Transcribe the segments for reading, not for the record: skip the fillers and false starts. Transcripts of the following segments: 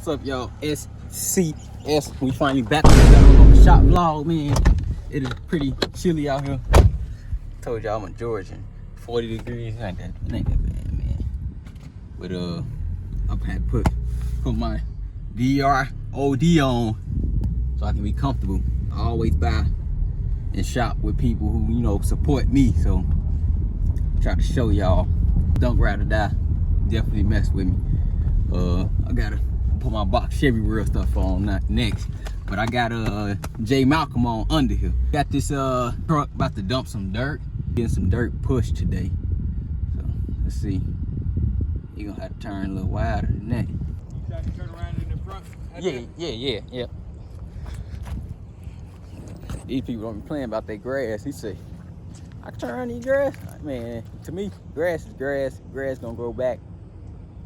What's up, y'all? SCS. We finally back on the shop vlog, man. It is pretty chilly out here. Told y'all I'm a Georgian. 40 degrees. It ain't that bad, man. But I've had to put my DROD on so I can be comfortable. I always buy and shop with people who, you know, support me. So try to show y'all. Don't ride or die. Definitely mess with me. I gotta put my box Chevy real stuff on next. But I got J Malcolm on under here. Got this truck about to dump some dirt. Getting some dirt pushed today. So let's see. You're gonna have to turn a little wider than that. You trying to turn around in the front? Yeah. These people don't be playing about their grass. He say, I can turn around these grass. Man, to me, grass is grass. Grass gonna grow back.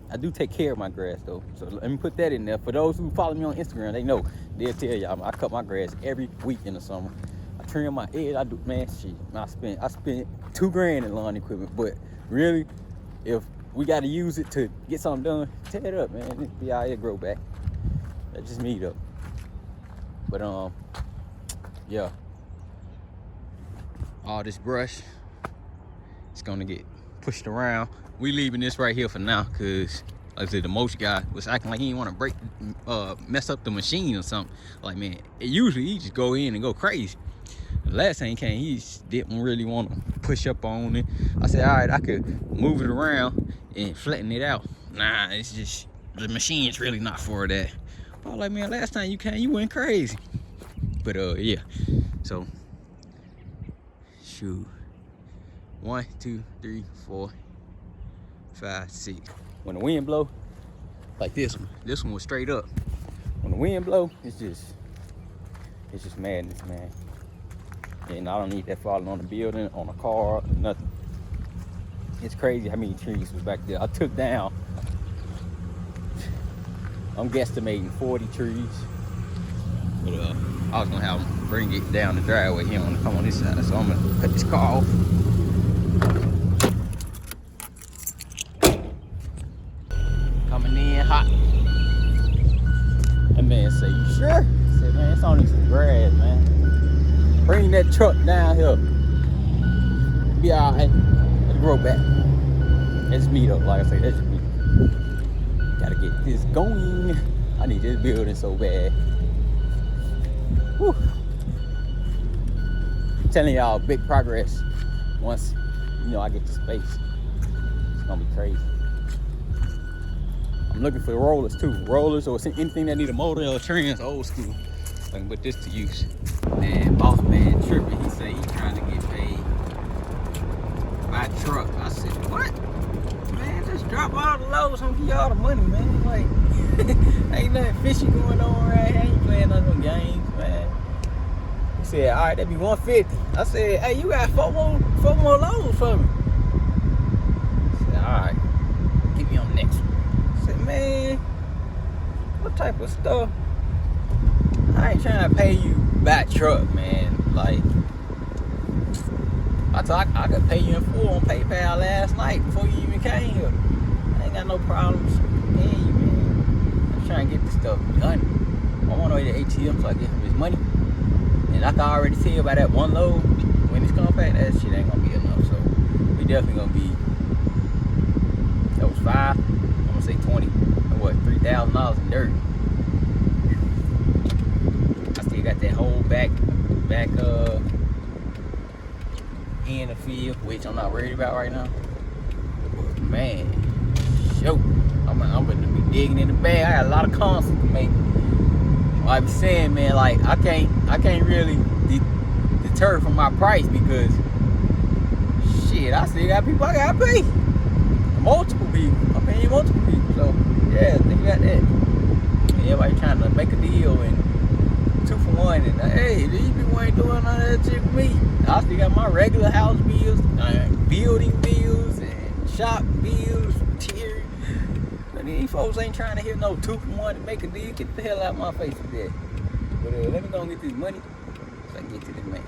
I do take care of my grass though, so let me put that in there. For those who follow me on Instagram, they know, they'll tell y'all I cut my grass every week in the summer. I trim my edge, I do, man, shit. I spent $2 grand in lawn equipment, but really, if we gotta use it to get something done, tear it up, man. It'll be out here, grow back. That's just me though. But yeah. All this brush, it's gonna get pushed around. We leaving this right here for now, cause like I said, the motion guy was acting like he didn't want to mess up the machine or something. Like, man, usually he just go in and go crazy. The last time he came, he just didn't really want to push up on it. I said, all right, I could move it around and flatten it out. Nah, it's just, the machine's really not for that. I was like, man, last time you came, you went crazy. But yeah, so, shoot. 1, 2, 3, 4, 5, 6. When the wind blow, like this one was straight up. When the wind blow, it's just madness, man. And I don't need that falling on the building, on a car, nothing. It's crazy how many trees was back there. I took down, I'm guesstimating 40 trees. But I was gonna have them bring it down the driveway. He don't wanna come on this side, so I'm gonna cut this car off. Coming in hot. That man say, you sure? I said, man, it's only some grass, man. Bring that truck down here. Be all right. Let's grow back. That's me though, like I say, that's me. Gotta get this going. I need this building so bad. Whew. I'm telling y'all, big progress once, you know, I get to space. It's gonna be crazy. I'm looking for rollers too. Rollers or anything that need a motor or trans, old school. I can put this to use. Man, boss man tripping. He said he's trying to get paid by truck. I said, what? Man, just drop all the loads and give y'all the money, man. Like, ain't nothing fishy going on right here. I ain't playing none of them games, man. He said, all right, that'd be 150. I said, hey, you got four more loads for me. He said, all right, get me on the next one. I said, man, what type of stuff? I ain't trying to pay you by truck, man. Like, I thought I could pay you in full on PayPal last night before you even came here. I ain't got no problems paying you, man. I'm trying to get this stuff done. I want to go to the ATM so I get him his money. And I can already tell by that one load, when it's come back, that shit ain't gonna be enough. So we definitely gonna be, that was 5, I'm gonna say 20, what, $3,000 in dirt. I still got that whole back in the field, which I'm not worried about right now. But man, shoot, I'm gonna be digging in the bag. I got a lot of concepts to make. I be saying, man, like I can't really deter from my price because shit, I still got people I gotta pay. Multiple people. I'm paying multiple people. So yeah, think about that. Everybody trying to make a deal and 2 for 1, and hey, these people ain't doing none of that shit with me. I still got my regular house bills, building bills, and shop bills, tier. But these folks ain't trying to hear no 2 for 1 to make a deal. Get the hell out of my face with that. But let me go and get this money so I can get to this man.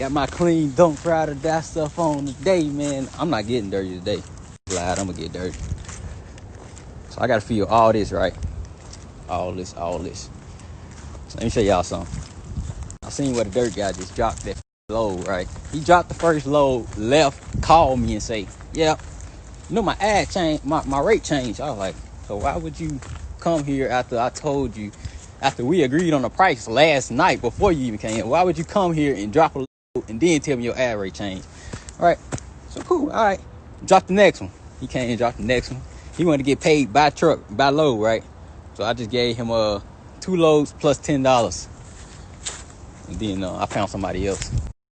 Got my clean dump ride or die stuff on today, man. I'm not getting dirty today. Glad I'm gonna get dirty. So I gotta feel all this, right? All this. So let me show y'all something. I seen where the dirt guy just dropped that load, right? He dropped the first load, left, called me and say, yeah, you know my ad changed, my rate changed. I was like, so why would you come here after I told you, after we agreed on the price last night before you even came? Why would you come here and drop a load and then tell me your ad rate changed? All right, so cool, all right. Drop the next one. He came and dropped the next one. He wanted to get paid by truck, by load, right? So I just gave him 2 loads plus $10. And then I found somebody else.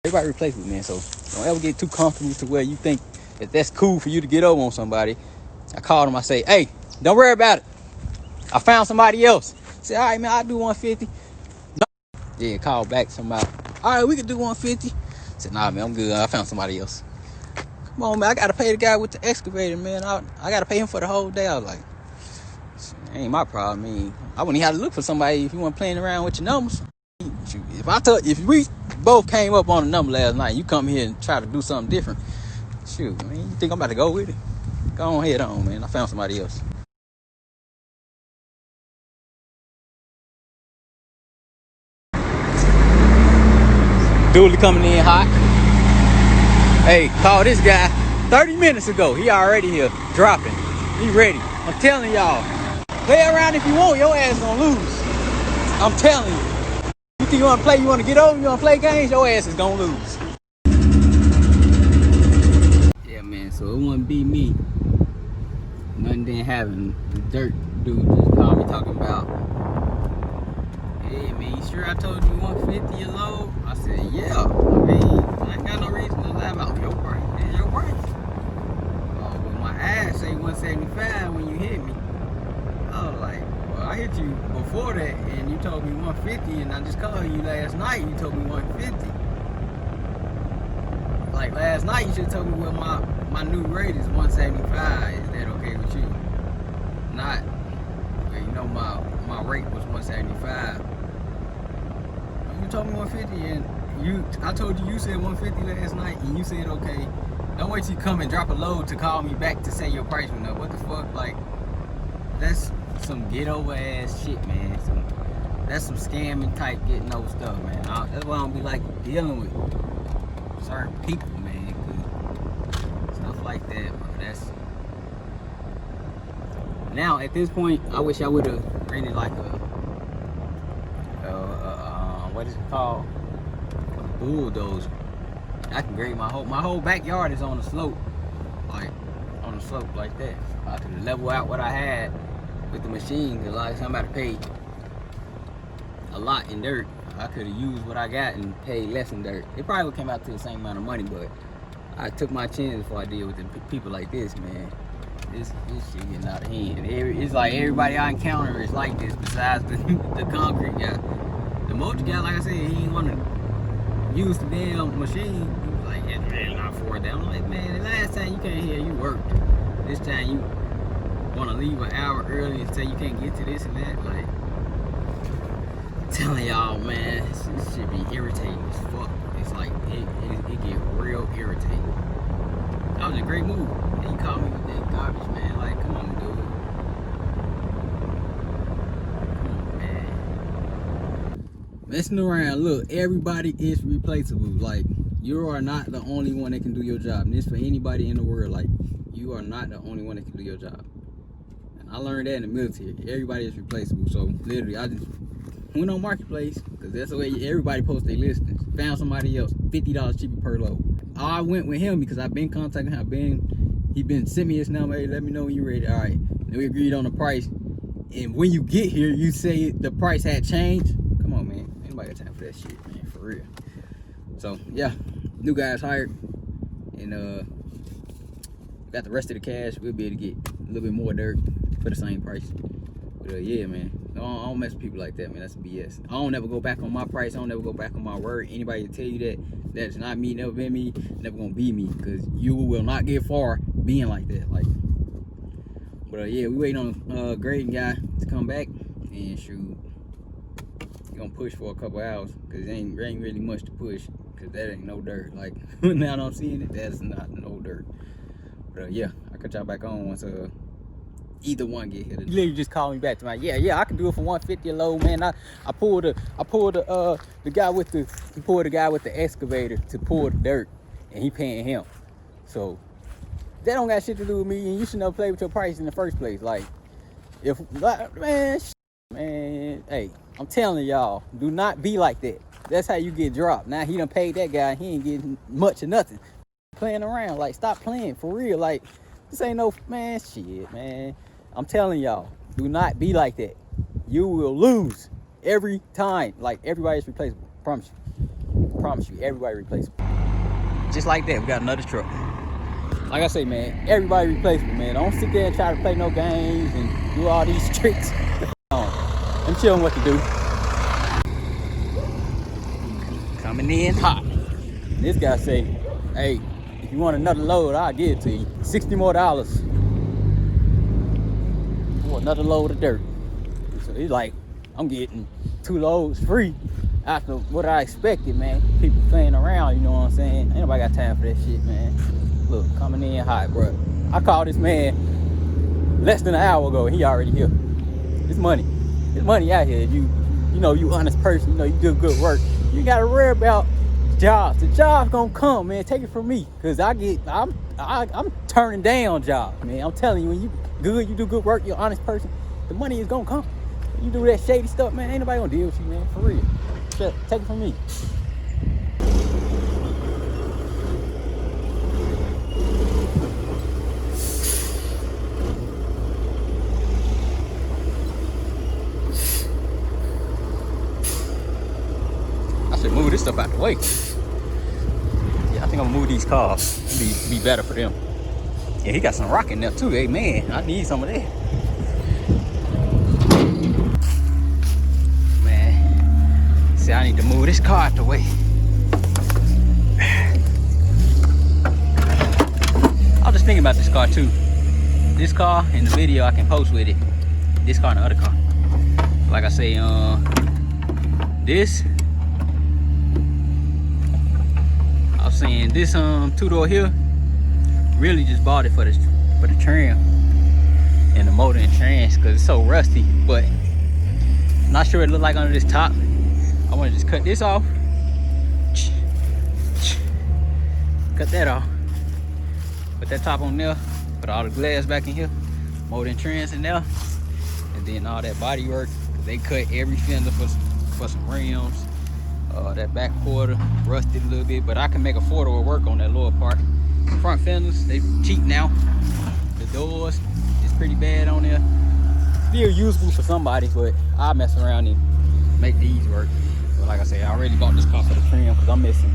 Everybody replaceable, man. So don't ever get too comfortable to where you think that that's cool for you to get over on somebody. I called him. I say, hey, don't worry about it. I found somebody else. I said, all right, man, I'll do 150. Yeah, call back somebody. All right, we can do 150. I said, nah, man, I'm good. I found somebody else. Come on, man. I got to pay the guy with the excavator, man. I got to pay him for the whole day. I was like, it ain't my problem. I mean, I wouldn't even have to look for somebody if you weren't playing around with your numbers. If we both came up on a number last night, you come here and try to do something different, shoot, man, you think I'm about to go with it? Go on head on, man. I found somebody else. Dooley coming in hot. Hey, call this guy 30 minutes ago. He already here dropping. He ready. I'm telling y'all, play around if you want. Your ass gonna lose. I'm telling you. You think you want to play, you want to get over, you want to play games, your ass is going to lose. Yeah, man, so it wouldn't be me. Nothing didn't happen. The dirt dude just called me talking about, hey, man, you sure I told you 150 a load? I said, yeah. I mean, I ain't got no reason to lie about your price. It's your price. But my ass say 175 when you hit me. I was like, I hit you before that and you told me 150, and I just called you last night and you told me 150. Like last night you should have told me, well, my new rate is 175. Is that okay with you? Not, well, you know, my rate was 175. You told me 150 and I told you said 150 last night and you said okay. Don't wait till you come and drop a load to call me back to say your price went up. What the fuck? Like, that's some get over ass shit, man. That's some scamming type getting over stuff, man. That's why I don't be like dealing with certain people, man. Cause stuff like that, bro. That's now at this point, I wish I would have rented like what is it called? A bulldozer. I can grade my whole backyard is on the slope, like on the slope like that. I could level out what I had with the machine, because like somebody paid a lot in dirt. I could have used what I got and paid less in dirt. It probably would come out to the same amount of money, but I took my chance before I deal with the people like this, man. This shit getting out of hand. It's like everybody I encounter is like this, besides the concrete guy. The mulch guy, like I said, he didn't want to use the damn machine. He was like, it's really not for it. I'm like, man, the last time you came here, you worked. This time you want to leave an hour early and say you can't get to this and that. Like, I'm telling y'all, man, this shit be irritating as fuck. It's like it get real irritating. That was a great move. And you called me with that garbage, man. Like, come on, dude. Come on, man. Messing around. Look, everybody is replaceable. Like, you are not the only one that can do your job. And this for anybody in the world. Like, you are not the only one that can do your job. And I learned that in the military. Everybody is replaceable. So literally, I just went on Marketplace, because that's the way everybody posts their listings. Found somebody else, $50 cheaper per load. I went with him because I've been contacting him. He been sent me his number. Hey, let me know when you're ready. All right. Then we agreed on the price. And when you get here, you say the price had changed. Come on, man. Anybody got time for that shit, man? For real. So yeah, new guys hired, and got the rest of the cash. We'll be able to get a little bit more dirt for the same price. But yeah, man, I don't mess with people like that, man. That's BS. I don't ever go back on my price. I don't ever go back on my word. Anybody tell you that, that's not me, never been me, never gonna be me, because you will not get far being like that. Like, but yeah, we waiting on grading guy to come back and shoot. You're gonna push for a couple hours because there ain't really much to push because that ain't no dirt. Like now that I'm seeing it, that's not no dirt. But yeah, I'll cut y'all back on once either one get hit. You literally just called me back to my yeah, I can do it for 150 a load, man. I pulled the guy with the excavator to pull the dirt, and he paying him. So that don't got shit to do with me, and you should never play with your price in the first place. Like, if, man, hey, I'm telling y'all, do not be like that. That's how you get dropped. Now he done paid that guy, he ain't getting much or nothing. Playing around, like, stop playing, for real. Like, this ain't no, man, shit, man. I'm telling y'all, do not be like that. You will lose every time. Like, everybody's replaceable, promise you, everybody replaceable. Just like that, we got another truck. Like I say, man, everybody replaceable, man. Don't sit there and try to play no games and do all these tricks. I'm showing what to do. Coming in hot. This guy say, hey, if you want another load, I'll give it to you. $60 more for another load of dirt. So he's like, I'm getting 2 loads free after what I expected, man. People playing around, you know what I'm saying? Ain't nobody got time for that shit, man. Look, coming in hot, bro. I called this man less than an hour ago, and he already here. It's money. It's money out here. If you know, you honest person, you know, you do good work. You gotta worry about jobs. The job's gonna come, man. Take it from me, cause I'm turning down jobs, man. I'm telling you, when you good, you do good work, you're an honest person, the money is gonna come. You do that shady stuff, man, ain't nobody gonna deal with you, man, for real. Shit, take it from me. Move this stuff out the way. Yeah, I think I'm gonna move these cars. Be better for them. Yeah, he got some rock in there too. Hey man, I need some of that. Man, see, I need to move this car out the way. I was just thinking about this car too. This car and the video I can post with it. This car and the other car. Like I say, this. I was saying this 2-door here, really just bought it for the trim and the motor and trans because it's so rusty, but I'm not sure what it look like under this top. I want to just cut this off, cut that off, put that top on there, put all the glass back in here, motor and trans in there, and then all that body work. They cut every fender for some rims. That back quarter rusted a little bit, but I can make a 4-door work on that lower part. Front fenders, they cheap now. The doors is pretty bad on there. Still usable for somebody, but I'll mess around and make these work. But like I say, I already bought this car for the trim because I'm missing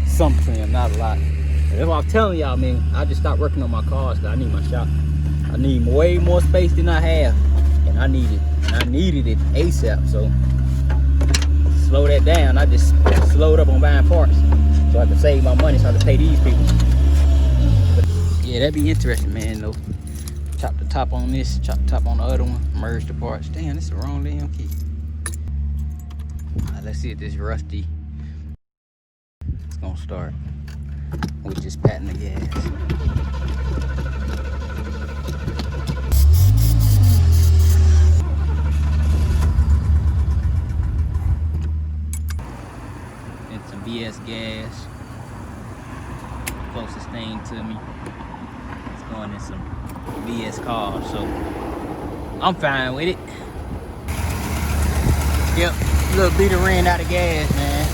some trim, not a lot. And that's why I'm telling y'all, man, I just stopped working on my cars because I need my shop. I need way more space than I have, and I needed it ASAP. So slow that down. I just slowed up on buying parts so I can save my money so I can pay these people. But yeah, that'd be interesting, man, though. Chop the top on this, chop the top on the other one, merge the parts. Damn, this is the wrong damn key. All right, let's see if this rusty is gonna start with just patting the gas. VS gas, closest thing to me. It's going in some VS cars, so I'm fine with it. Yep, little bit of ran out of gas, man.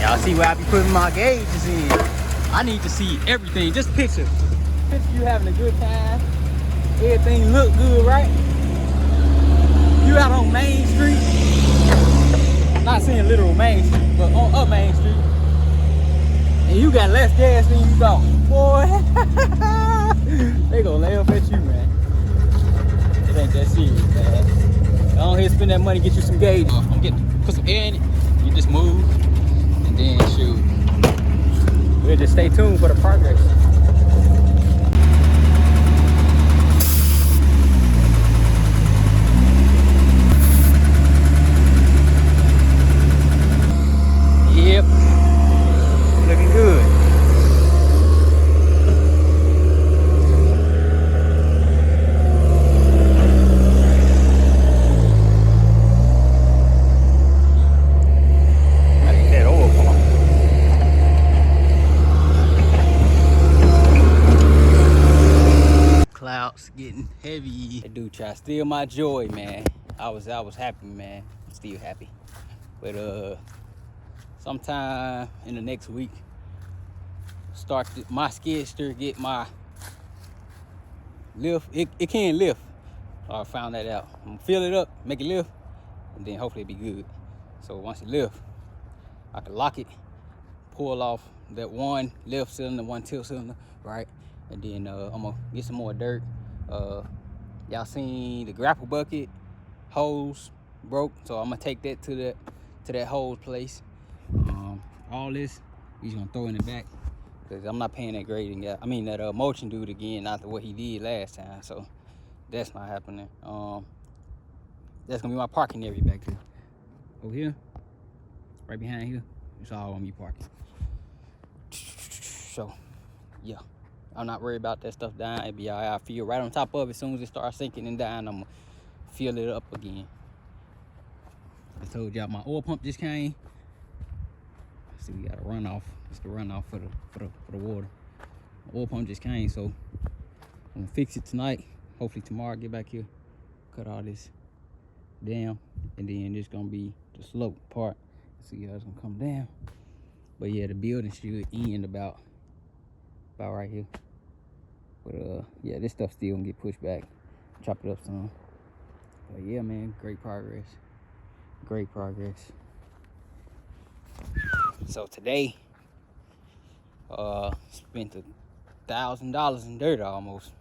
Y'all see where I be putting my gauges in. I need to see everything. Just picture you having a good time. Everything look good, right? You out on Main Street. Not saying literal Main Street, but on up Main Street, and you got less gas than you thought, boy. They gonna laugh at you, man. It ain't that serious, man. Go on here, spend that money, get you some gauge. I'm getting put some air in it. You just move, and then shoot. We'll just stay tuned for the progress. try to steal my joy, man. I was happy, man. Still happy. But sometime in the next week, my skid steer get my lift. It can lift. I found that out. I'm gonna fill it up, make it lift, and then hopefully it be good. So once it lift, I can lock it, pull off that one left cylinder, one tilt cylinder, right? And then I'm gonna get some more dirt. Y'all seen the grapple bucket hose broke, so I'm gonna take that to that hose place. All this we just gonna throw in the back because I'm not paying that grading guy. I mean that mulching dude again after what he did last time. So that's not happening. That's gonna be my parking area back there. Over here, right behind here, it's all gonna be parking. So yeah, I'm not worried about that stuff dying. It'll be all right. I feel right on top of it. As soon as it starts sinking and dying, I'm gonna fill it up again. I told y'all my oil pump just came. See, we got a runoff. It's the runoff for the water. My oil pump just came, so I'm gonna fix it tonight. Hopefully tomorrow I get back here, cut all this down, and then it's gonna be the slope part. See how it's gonna come down. But yeah, the building should end about right here. But yeah, this stuff still gonna get pushed back, chop it up some. But yeah, man, great progress. Great progress. So today, spent $1,000 in dirt almost.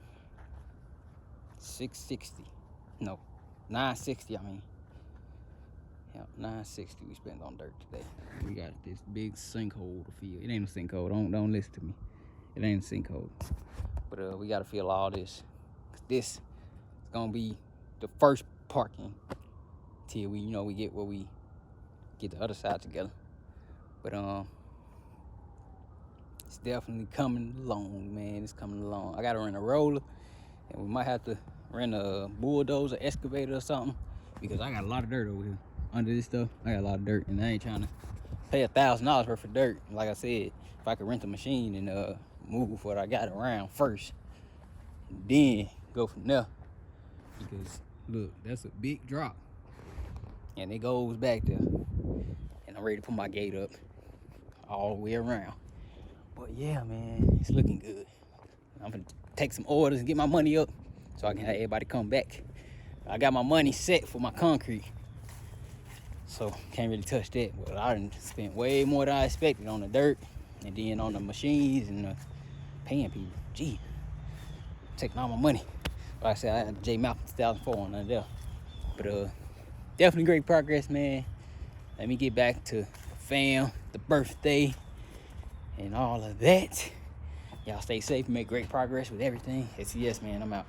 660. No, 960. I mean, yeah, 960 we spent on dirt today. We got this big sinkhole to fill. It ain't a sinkhole. Don't listen to me. It ain't a sinkhole. But we gotta fill all this. This is gonna be the first parking till we get where we get the other side together. But it's definitely coming along, man. It's coming along. I gotta rent a roller, and we might have to rent a bulldozer, excavator or something, because I got a lot of dirt over here. Under this stuff, I got a lot of dirt, and I ain't trying to pay $1,000 worth of dirt. Like I said, if I could rent a machine and move what I got around first, and then go from there. Because look, that's a big drop, and it goes back there, and I'm ready to put my gate up all the way around. But yeah, man, it's looking good. I'm gonna take some orders and get my money up so I can have everybody come back. I got my money set for my concrete, so can't really touch that. But I done spent way more than I expected on the dirt, and then on the machines and paying people. Gee, taking all my money. Like I said, I had the J Malcolm 2004 on there. But definitely great progress, man. Let me get back to fam, the birthday, and all of that. Y'all stay safe, make great progress with everything. SCS, man, I'm out.